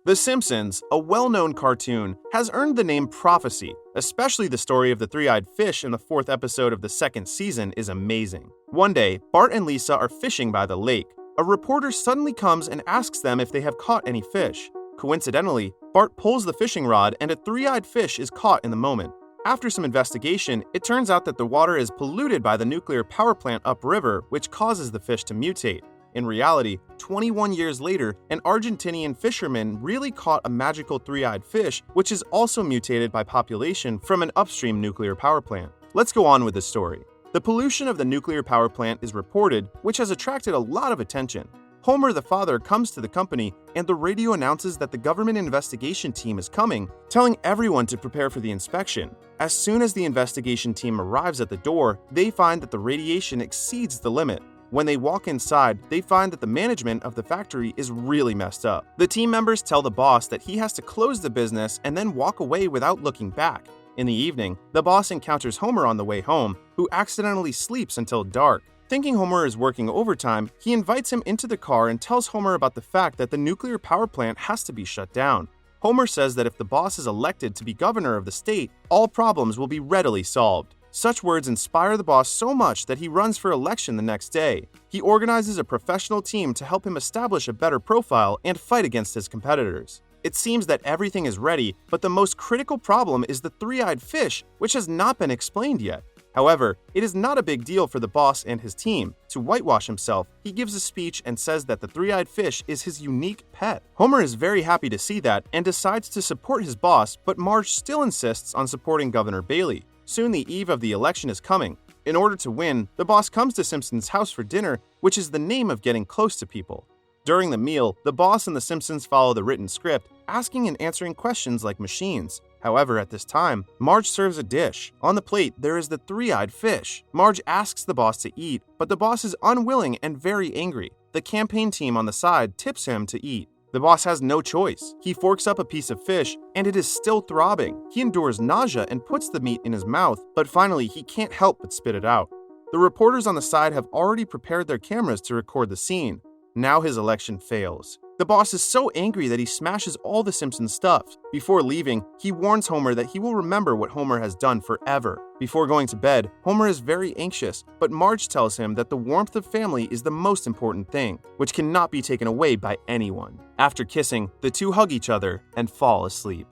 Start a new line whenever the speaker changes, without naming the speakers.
The Simpsons, a well-known cartoon, has earned the name prophecy. Especially the story of the three-eyed fish in the 4th episode of the 2nd season is amazing. One day, Bart and Lisa are fishing by the lake. A reporter suddenly comes and asks them if they have caught any fish. Coincidentally, Bart pulls the fishing rod and a three-eyed fish is caught in the moment. After some investigation, it turns out that the water is polluted by the nuclear power plant upriver, which causes the fish to mutate. In reality, 21 years later, an Argentinian fisherman really caught a magical three-eyed fish, which is also mutated by population from an upstream nuclear power plant. Let's go on with the story. The pollution of the nuclear power plant is reported, which has attracted a lot of attention. Homer, the father, comes to the company, and the radio announces that the government investigation team is coming, telling everyone to prepare for the inspection. As soon as the investigation team arrives at the door, they find that the radiation exceeds the limit. When they walk inside, they find that the management of the factory is really messed up. The team members tell the boss that he has to close the business and then walk away without looking back. In the evening, the boss encounters Homer on the way home, who accidentally sleeps until dark. Thinking Homer is working overtime, he invites him into the car and tells Homer about the fact that the nuclear power plant has to be shut down. Homer says that if the boss is elected to be governor of the state, all problems will be readily solved. Such words inspire the boss so much that he runs for election the next day. He organizes a professional team to help him establish a better profile and fight against his competitors. It seems that everything is ready, but the most critical problem is the three-eyed fish, which has not been explained yet. However, it is not a big deal for the boss and his team. To whitewash himself, he gives a speech and says that the three-eyed fish is his unique pet. Homer is very happy to see that and decides to support his boss, but Marge still insists on supporting Governor Bailey. Soon the eve of the election is coming. In order to win, the boss comes to Simpsons' house for dinner, which is the name of getting close to people. During the meal, the boss and the Simpsons follow the written script, asking and answering questions like machines. However, at this time, Marge serves a dish. On the plate, there is the three-eyed fish. Marge asks the boss to eat, but the boss is unwilling and very angry. The campaign team on the side tips him to eat. The boss has no choice. He forks up a piece of fish, and it is still throbbing. He endures nausea and puts the meat in his mouth, but finally he can't help but spit it out. The reporters on the side have already prepared their cameras to record the scene. Now his election fails. The boss is so angry that he smashes all the Simpsons stuff. Before leaving, he warns Homer that he will remember what Homer has done forever. Before going to bed, Homer is very anxious, but Marge tells him that the warmth of family is the most important thing, which cannot be taken away by anyone. After kissing, the two hug each other and fall asleep.